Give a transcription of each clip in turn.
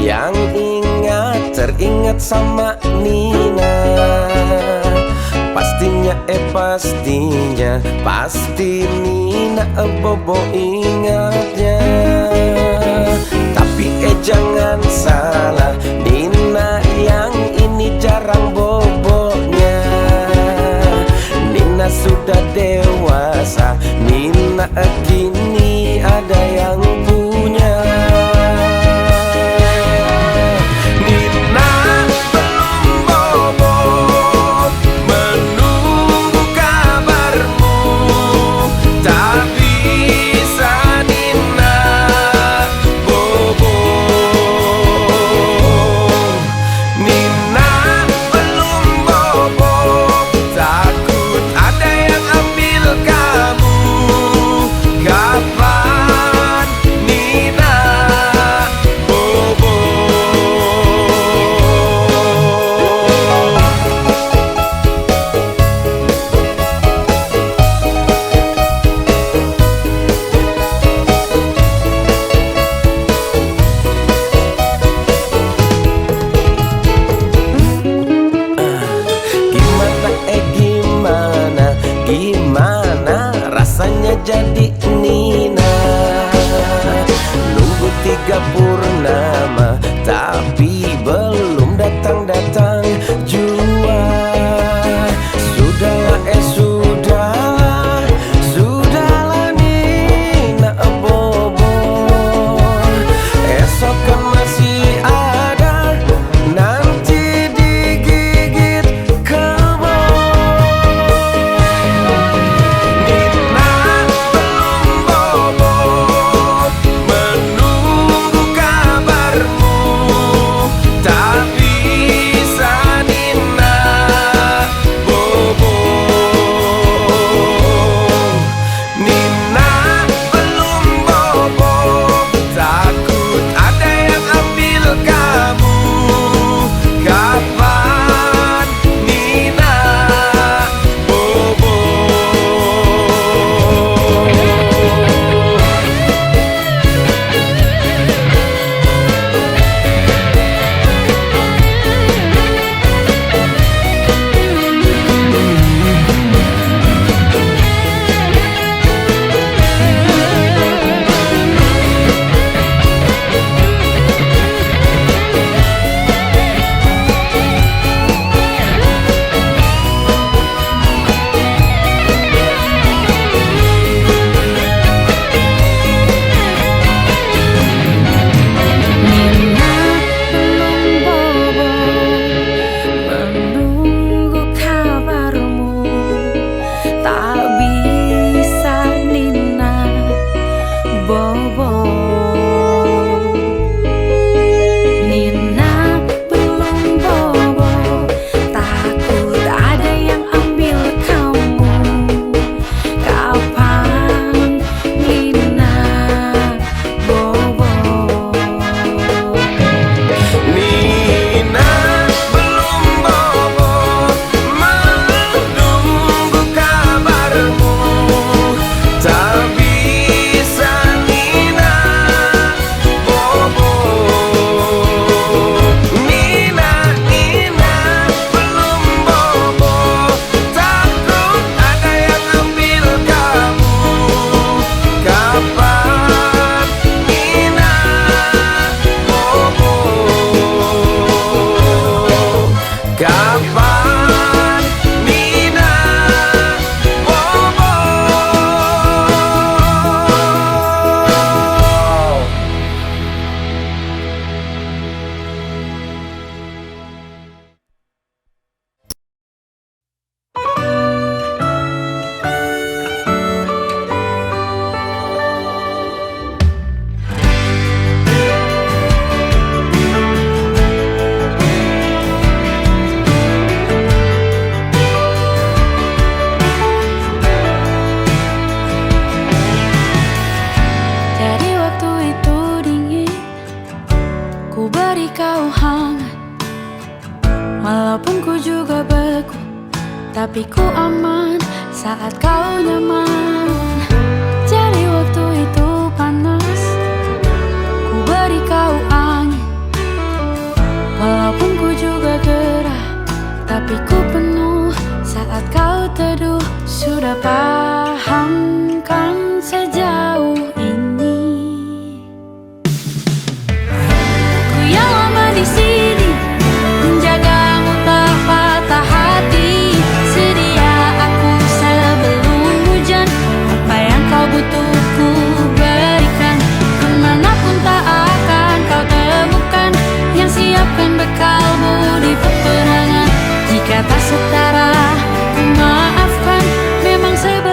yang teringat sama Nina. Pastinya pasti Nina bobo ingatnya. Tapi jangan salah, Nina yang ini jarang bobonya. Nina sudah dewasa, Nina kini ada yang punya. Gimana rasanya jadi Nina? Nunggu 3 purnama tapi belum datang-datang jua. Sudahlah Nina bobo. Esok kan masih ada, nanti digigit kebon. Walaupun ku juga beku, tapi ku aman saat kau nyaman. Jadi waktu itu panas, ku beri kau angin tapi ku penuh saat kau teduh. Sudah paham kan sejauh ini? Ku yang lama di sini menjagamu tak patah hati. Sedia aku sebelum hujan, apa yang kau butuh ku berikan. Kemanapun tak akan kau temukan yang siapkan bekalmu di peperangan. Jika tak setara ku maafkan, memang sebaiknya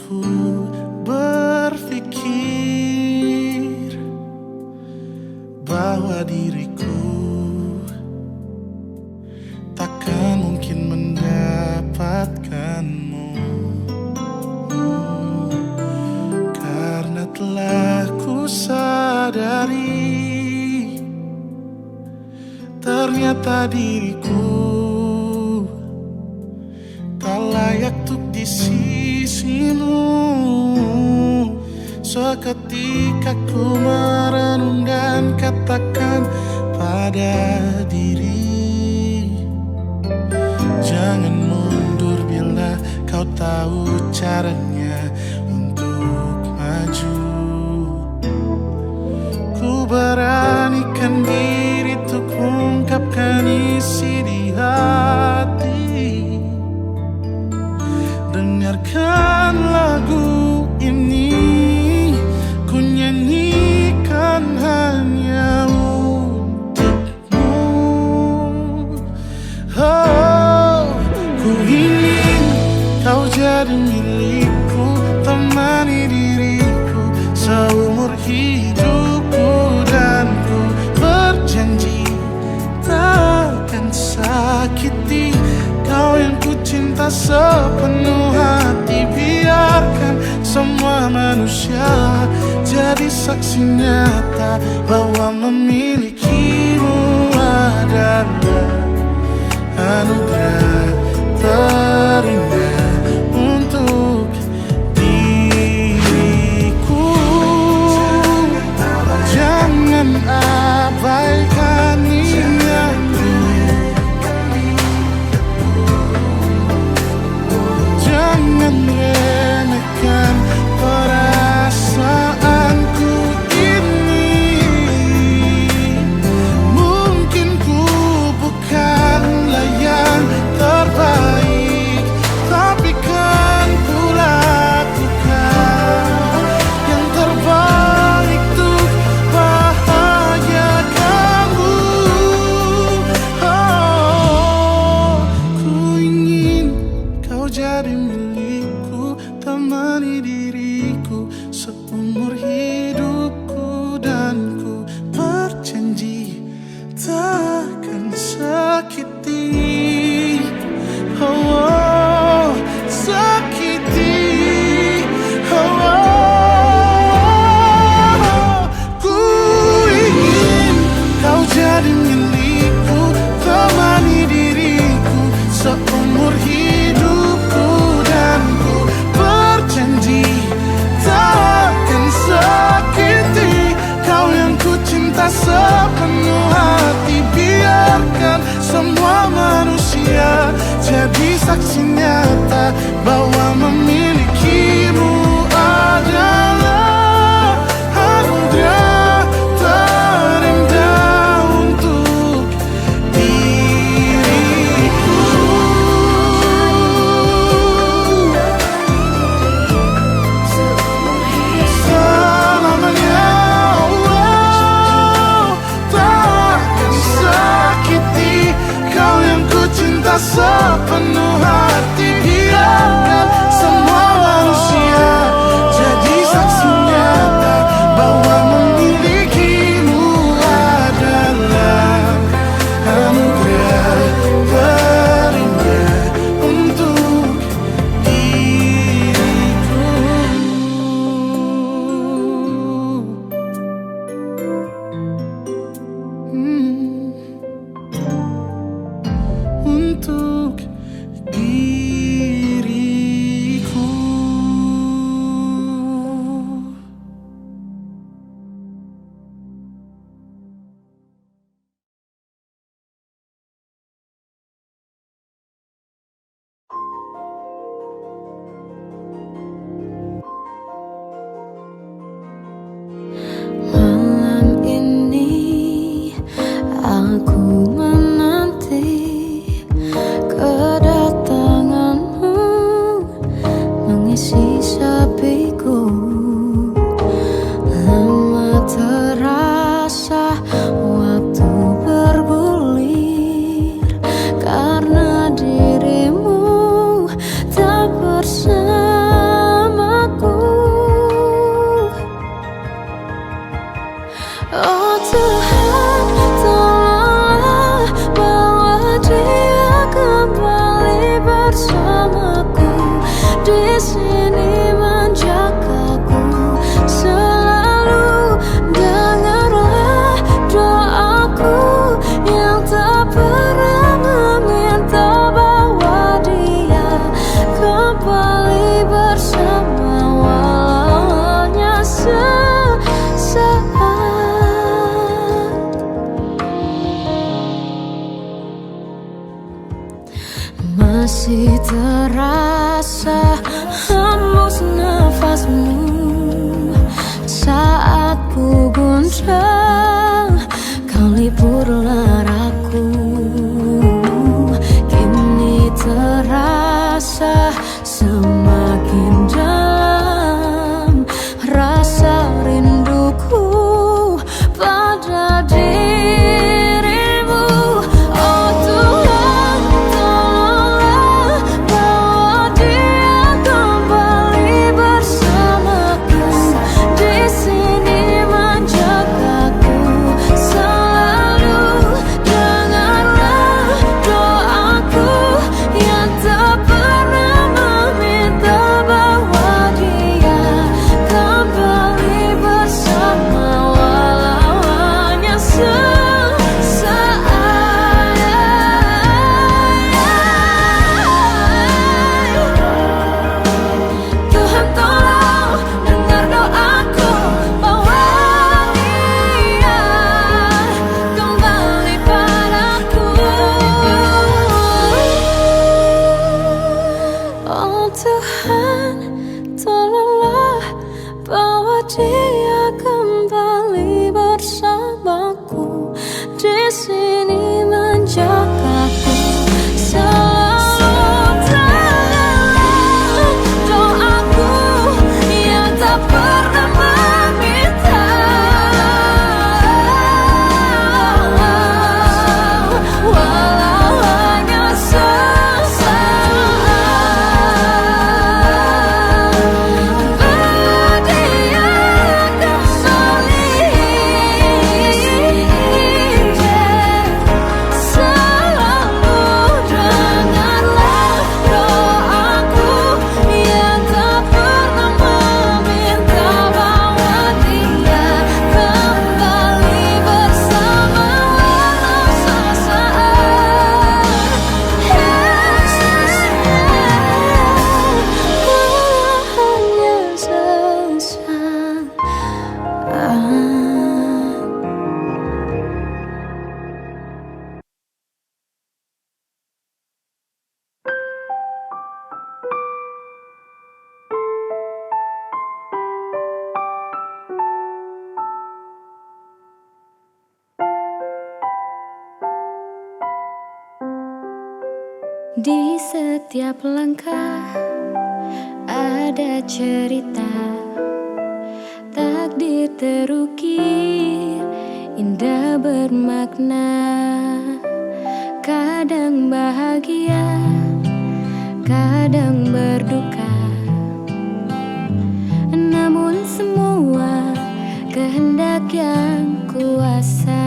Ku berpikir bahwa diriku takkan mungkin mendapatkanmu, karena telah ku sadari ternyata diriku tak layak untuk di sisimu. Seketika ku merenung dan katakan pada diri, jangan mundur bila kau tahu caranya untuk maju. Ku beranikan diri untuk ungkapkan isi di hati. Dengarkan lagu ini, ku nyanyikan hanya untukmu. Oh, ku ingin kau jadi milikku, temani diriku seumur hidupku, dan ku berjanji takkan sakiti kau yang ku cinta sepenuh hati. Biarkan semua manusia jadi saksi nyata bahwa memilikimu adalah anugerah terindah untuk diriku. Jangan abaikan niatku, jangan remehkan perasaanku ini. Mungkin ku bukanlah yang terbaik, tapi kan ku lakukan yang terbaik untuk bahagiakanmu. Oh, ku ingin kau jadi milikku, temani diriku seumur hidupku, dan ku berjanji takkan sakiti, oh, sakiti, oh. Ku ingin kau jadi milikku, temani diriku seumur hidupku, dan ku berjanji takkan sakiti kau yang ku cinta sepenuh hati. Biarkan semua manusia jadi saksi nyata bahwa memilikimu adalah anugerah terindah untuk diriku. Selamanya, oh, takkan sakiti kau yang ku cinta sepenuh hati. Biarkan semua manusia jadi saksi nyata bahwa memilikimu adalah anugerah terindah untuk diriku. Untuk diriku. Malam ini aku menanti kedatanganmu, mengisi sepiku. Lama terasa waktu bergulir, karena dirimu tak bersama. nafasmu saat ku goncang, kau liburlah raku. Kini terasa semakin dalam rasa rinduku pada dirimu. Oh Tuhan, tolonglah bawa dia kembali bersamaku. Di sini menjagaku selalu. Dengarlah doaku yang tak pernah meminta bawa dia kembali bersama, walau hanya sesaat. Tuhan tolong dengar doaku, bawa dia kembali padaku. Oh Tuhan, tolonglah bawa dia kembali bersamaku. Di sini menjagaku selalu. Dengarlah doaku yang tak pernah meminta, walau hanya sesaat. Bawa dia kembali selalu. Dengarlah doaku yang tak pernah meminta, bawa dia kembali bersama, walau sesaat. Hanya sesaat. Di setiap langkah ada cerita, takdir terukir, indah bermakna. Kadang bahagia, kadang berduka, namun semua kehendak yang kuasa.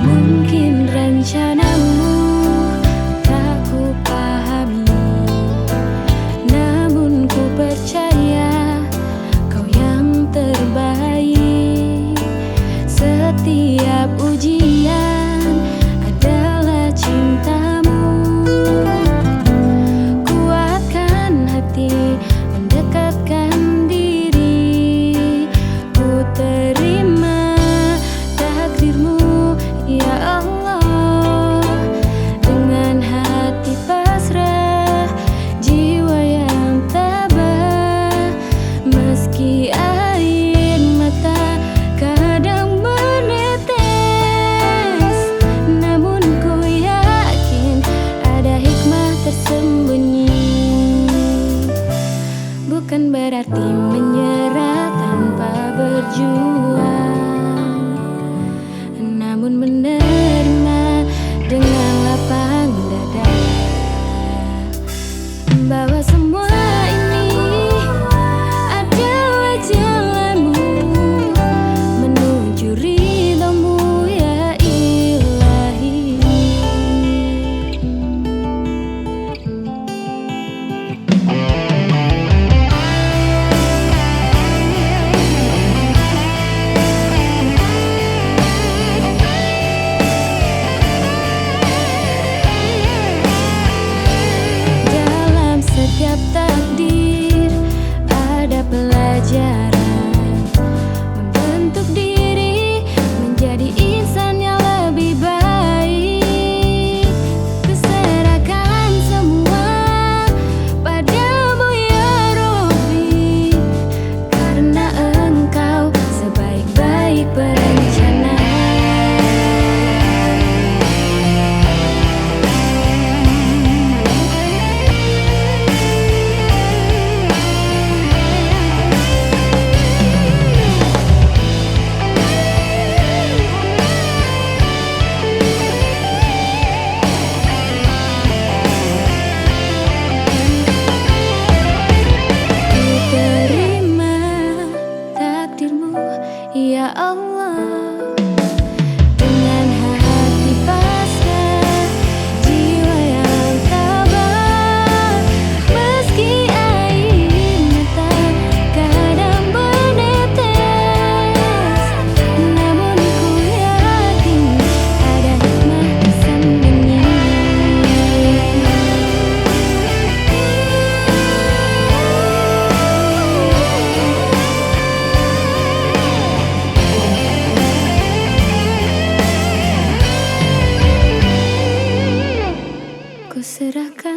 Mungkin rencanamu tak ku pahami, namun ku percaya kau yang terbaik. Setiap ujian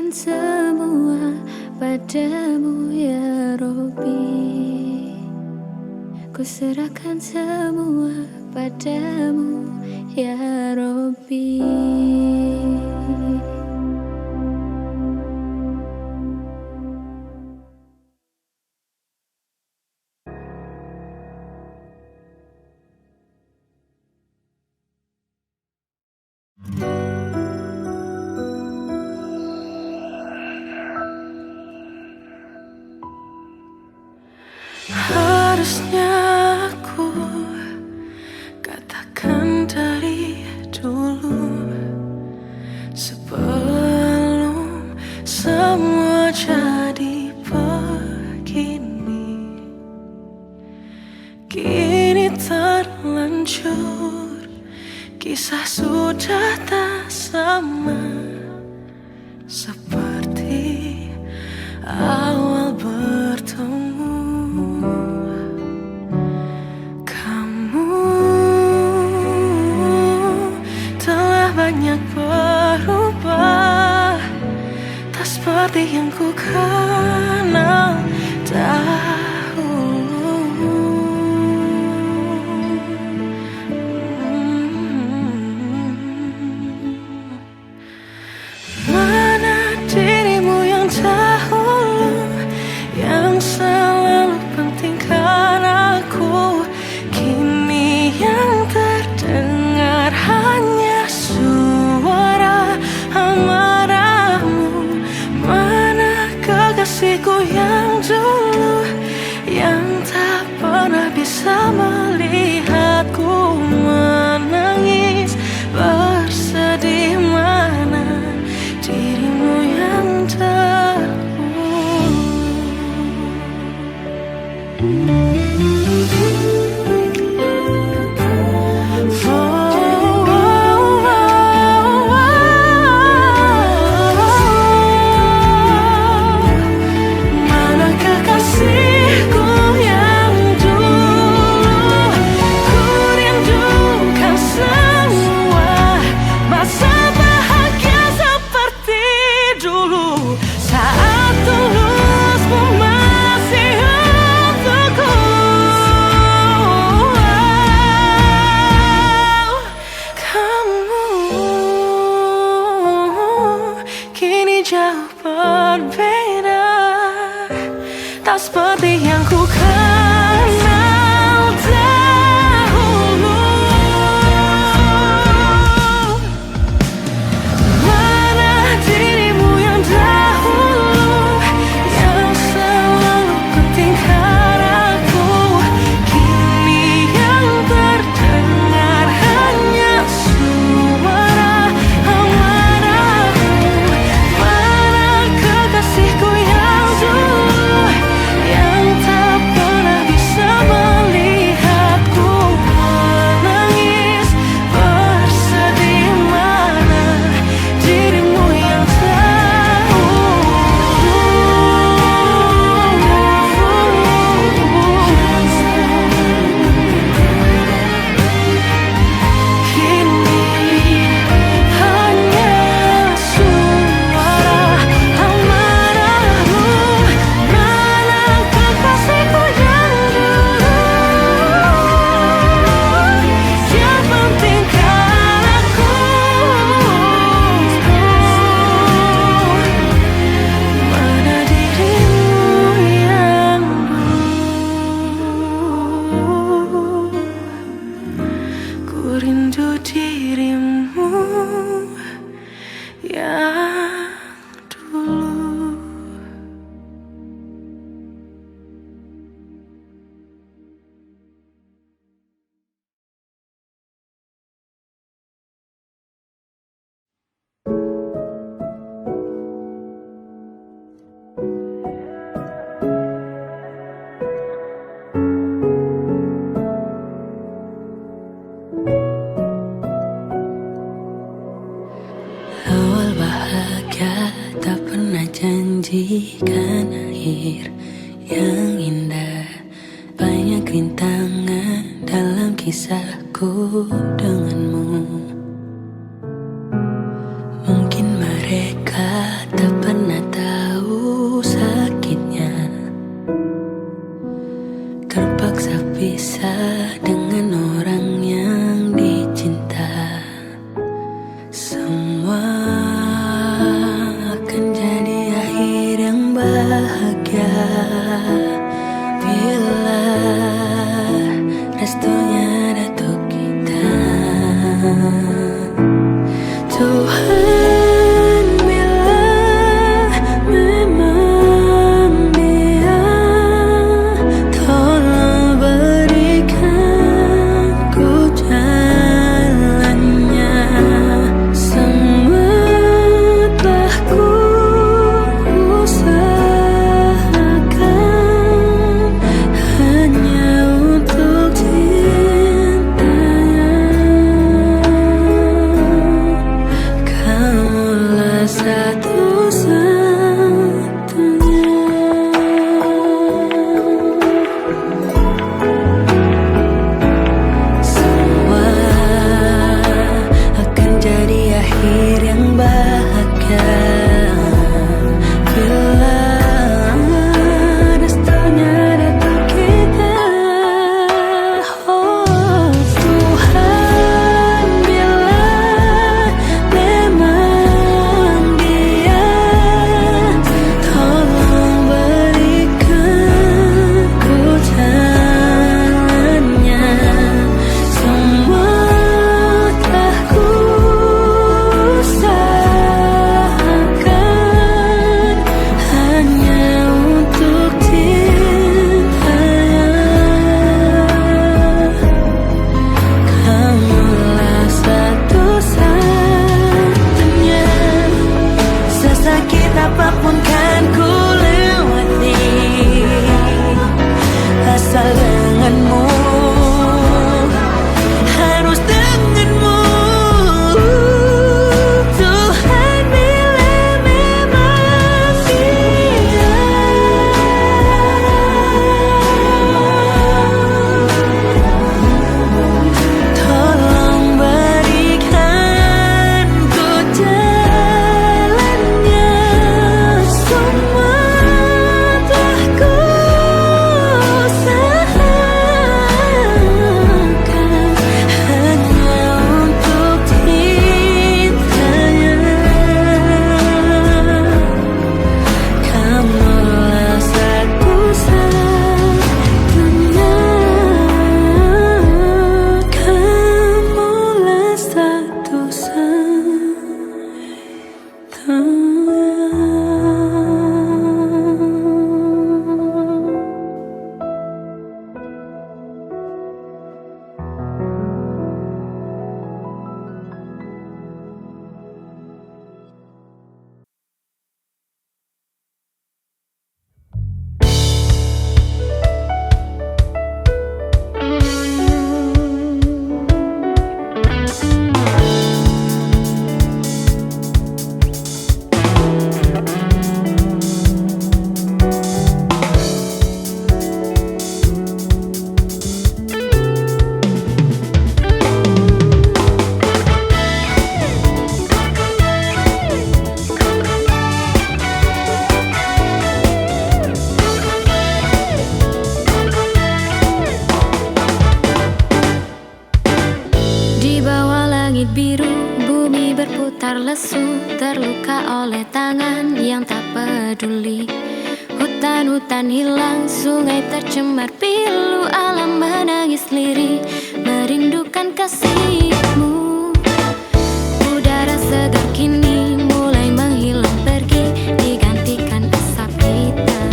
serahkan semua padamu ya Robbi. Ku serahkan semua padamu ya Robbi. Harusnya aku katakan dari dulu, sebelum semua jadi begini. Kini terlanjur, kisah sudah tak sama seperti awal bertemu. Banyak berubah, tak seperti yang ku kenal dahulu. Mana dirimu yang dahulu, yang selalu pentingkan aku, kini yang terdengar hanya suara amarahmu. Mana kekasihku yang dulu, yang tak pernah bisa melihatku menangis bersedih. Mana dirimu yang dahulu. Jauh berbeda, tak seperti yang ku kenal dahulu. Mana dirimu yang dahulu, yang selalu pentingkan aku, kini yang terdengar hanya suara amarahmu. Kekasihku yang dulu, yang tak pernah bisa melihatku menangis bersedih. Mana dirimu yang kini hanya suara amarahmu. Mana kekasihku yang dulu, yang pentingkan aku, mana dirimu yang dulu. Ku rindu dirimu yang dulu. Awal bahagia tak pernah janjikan akhir yang indah. Banyak rintangan dalam kisahku denganmu. Mungkin mereka tak pernah Tuhan, bila memang Dia, tolong berikan ku jalannya. Semua telah ku usahakan hanya untuk cintanya. Kaulah satu-satunya. Semua akan jadi akhir yang bahagia bila restunya datang kita. Oh Tuhan, bila memang Dia, tolong berikan ku jalannya. Semua telah ku usahakan hanya untuk cintanya. Kaulah satu-satunya. Sesakit apapun kan ku lewati, asal denganmu, harus denganmu. Tuhan, bila memang Dia, tolong berikan ku jalannya. Semua telah ku usahakan hanya untuk cintanya. Kamulah satu-satunya. Kamulah satu-satunya. Di bawah langit biru, bumi berputar lesu, terluka oleh tangan yang tak peduli. Hutan-hutan hilang, sungai tercemar pilu, alam menangis lirih, merindukan kasihmu. Udara segar kini mulai menghilang pergi, digantikan asap hitam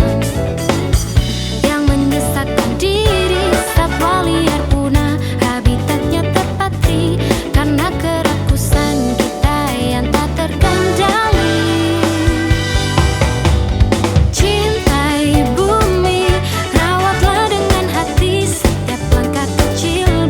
yang menyesatkan diri. Satwa liar punah, habitatnya terpatri karena kerakusan kita yang tak terkendali. Cintai bumi, rawatlah dengan hati setiap langkah kecil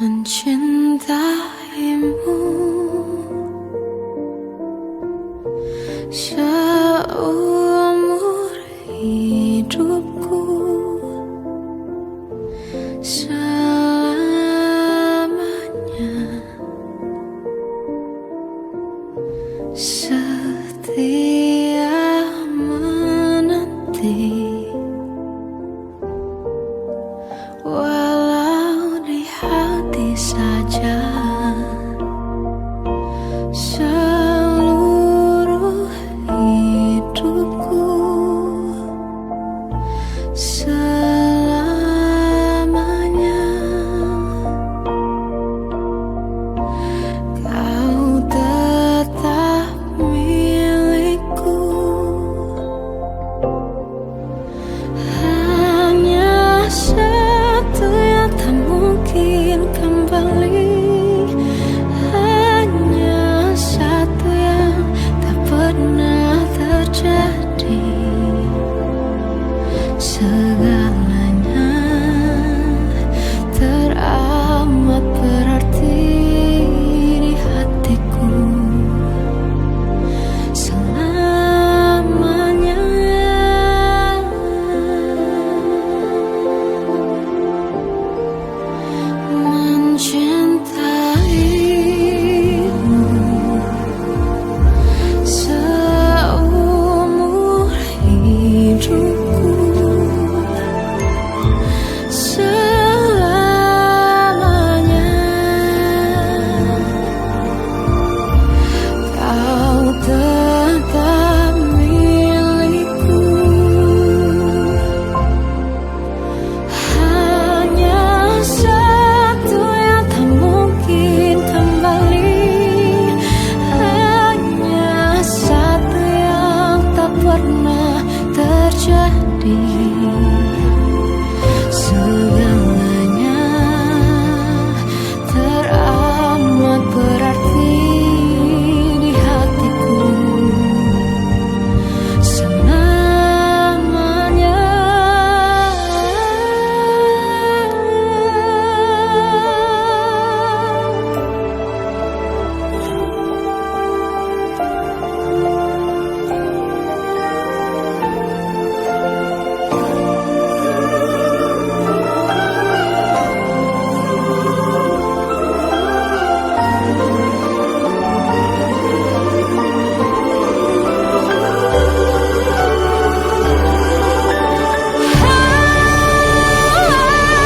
Mencintaimu seumur hidupku, selamanya setia menanti. Walau di hati saja seluruh hidupku, selamanya kau tetap milikku. Hanya satu yang tak mungkin kembali, hanya satu yang tak pernah terjadi. Segalanya teramat berarti di hatiku selamanya. Mencintaimu seumur hidupku, selamanya kau tetap milikku. Hanya satu yang tak mungkin kembali, hanya satu yang tak pernah terjadi. Segalanya teramat berarti di hatiku selamanya.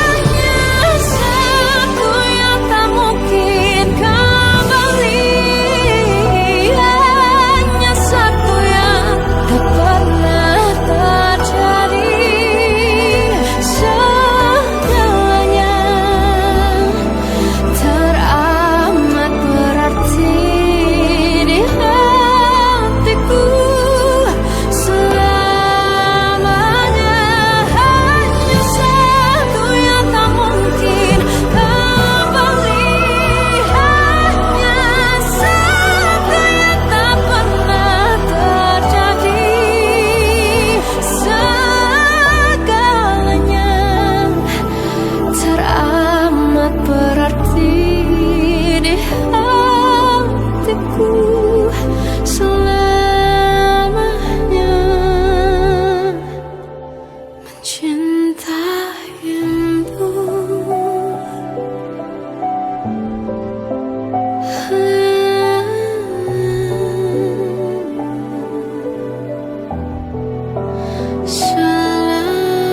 Hanya satu yang tak mungkin kembali, hanya satu yang tak pernah terjadi. Segalanya teramat berarti di hatiku selamanya. Hanya satu yang tak mungkin kembali, hanya satu yang tak pernah terjadi. Segalanya teramat berarti di hatiku selamanya. Mencintaimu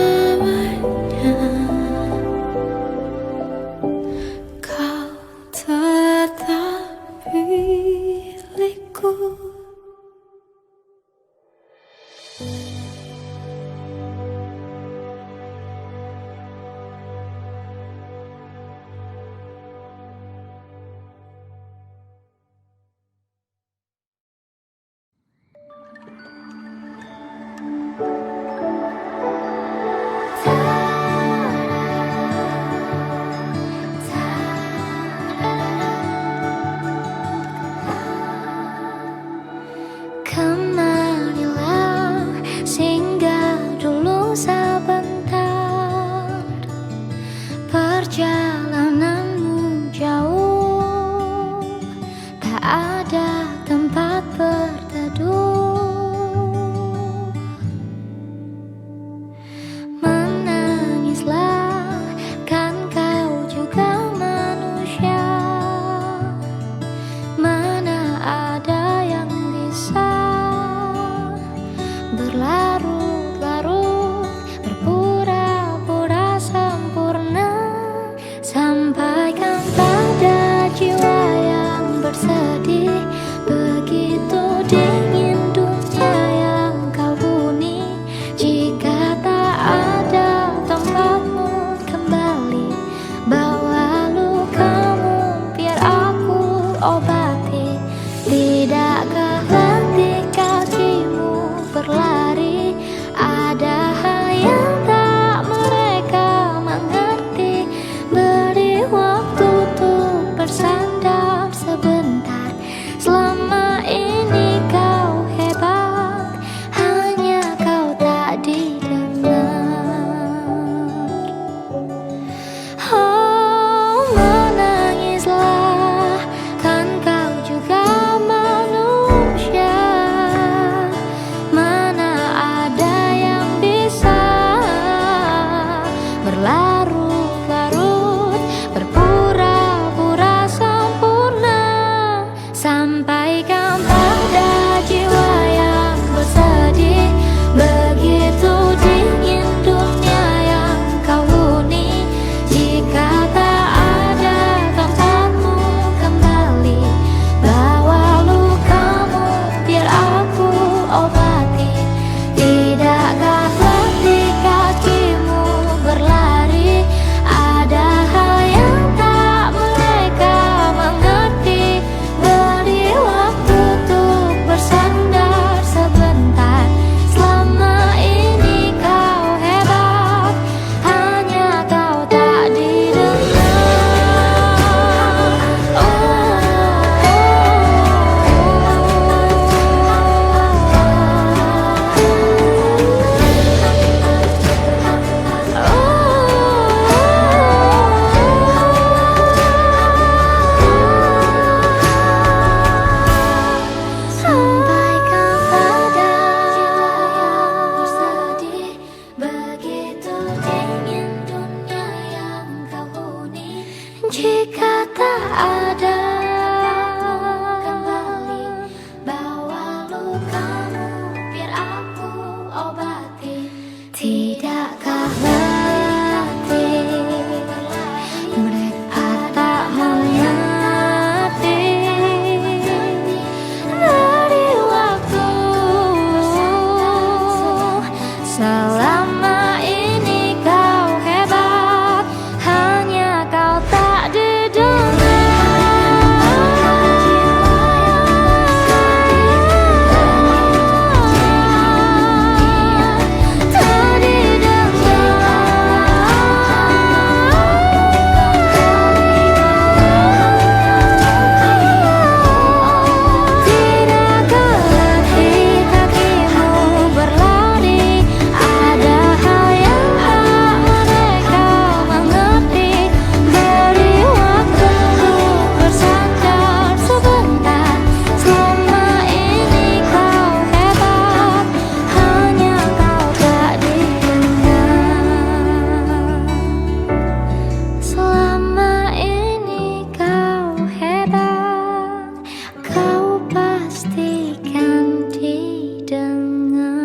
selamanya kau tetap milikku. sampaikan pada jiwa yang bersedih. Begitu dingin dunia yang kau huni, jika tak ada tempatmu kembali. Bawa lukamu biar aku obati. Tidakkah letih kakimu berlari? Ada hal yang tak mereka mengerti. Beri waktu untuk bersandar sebentar. Selama ini kau hebat, hanya kau tak didengar. Sampaikan pada jiwa yang bersedih. Begitu dingin dunia yang kau huni, jika tak ada kembali. Bawa lukamu biar aku obati. Tidakkah letih mereka tak mengerti. Beri waktu. Selama ini kau hebat, hanya kau tak didengar. Tak didengar. Tidakkah letih kakimu berlari? Ada hal yang tak mereka mengerti. Beri waktu untuk bersandar sebentar. Selama ini kau hebat, hanya kau tak didengar. Selama ini kau hebat, kau pastikan didengar.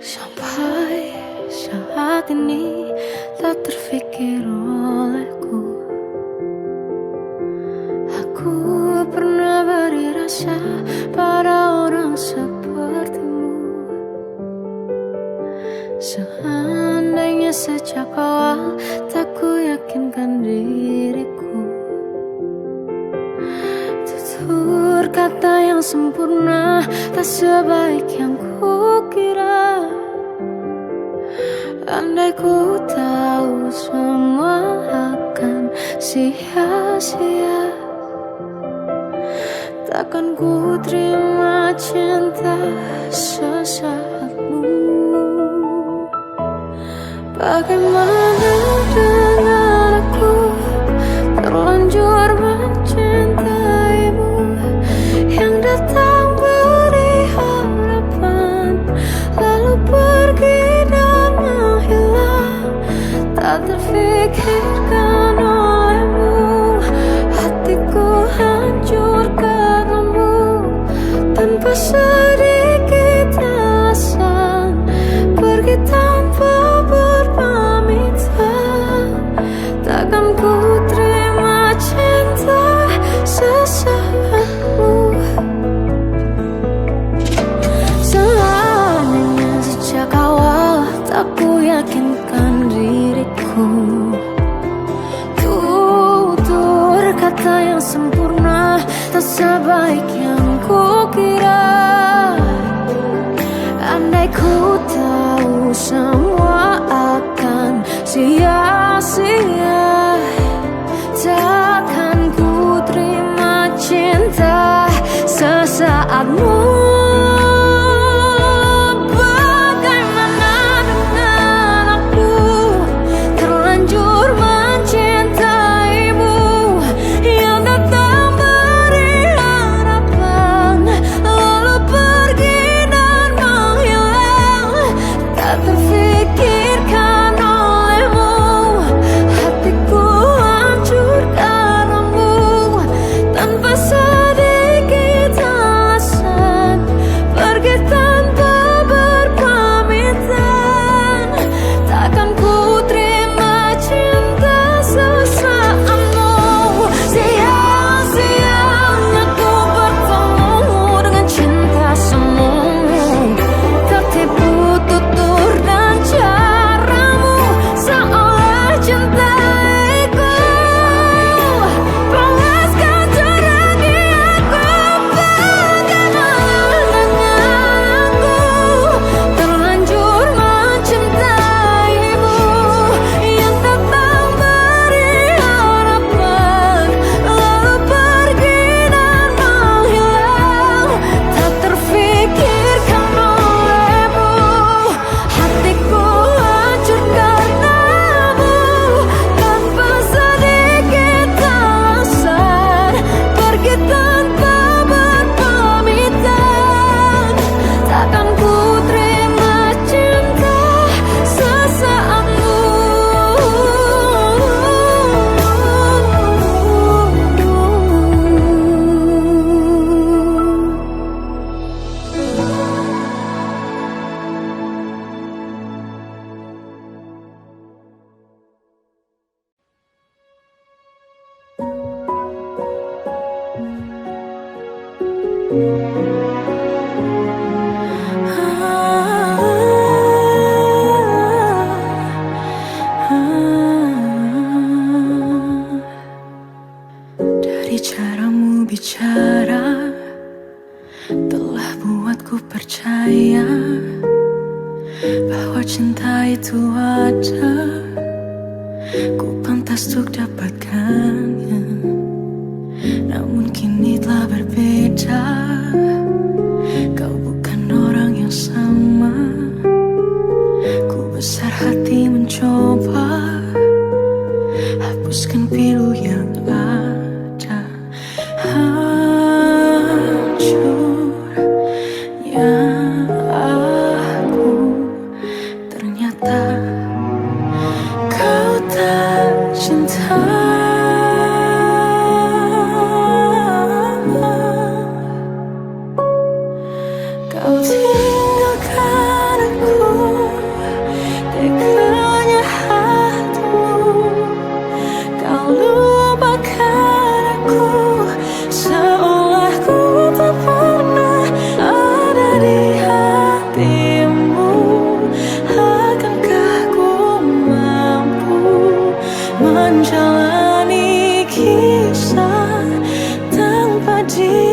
Sampai saat ini tak terfikir olehku. Aku pernah beri rasa pada orang sepertimu. Seandainya sejak awal tak ku yakinkan diriku. Tutur kata yang sempurna tak sebaik yang kukira. Andai ku tahu semua akan sia-sia, takkan ku terima cinta sesaatmu. Bagaimana dengan aku terlanjur mencintaimu, yang datang beri harapan lalu pergi dan menghilang. Tak terfikirkan olehmu, hatiku hancur karenamu. Tanpa sedikit alasan pergi tanpa berpamitan. Takkan ku terima cinta sesaatmu. Seandainya sejak awal tak ku yakinkan diriku. Tutur kata yang sempurna tak sebaik yang kukira. Andai ku tahu semua akan sia-sia, takkan ku terima cinta sesaatmu. Terlanjur mencintaimu, yang datang tanpa sedikit alasan, pergi tanpa berpamitan. Takkan ku terima cinta sesaatmu. Siang-siangnya ku bertemu dengan cinta semu, tertipu tutur dan caramu, seolah cintaiku. Panaskan teranggi aku, bagaimana aku terlanjur mencintaimu, yang datang beri harapan, lalu pergi dan menghilang, tak terfikirkan olehmu. Hatiku hancur karenamu, tanpa sedikit alasan, pergi tanpa berpamitan. Takkan ku terima cinta sesaatmu. Dari caramu bicara telah buatku percaya bahwa cinta itu ada, ku pantas untuk dapatkannya. Namun kini telah berbeda, kau bukan orang yang sama. Ku besar hati mencoba hapuskan pilu yang ada. Hancurnya aku, ternyata kau tak cinta. Kau tinggalkan aku, teganya hatimu. Kau lupakan aku, seolah ku tak pernah ada di hatimu. Akankah ku mampu menjalani kisah tanpa dia?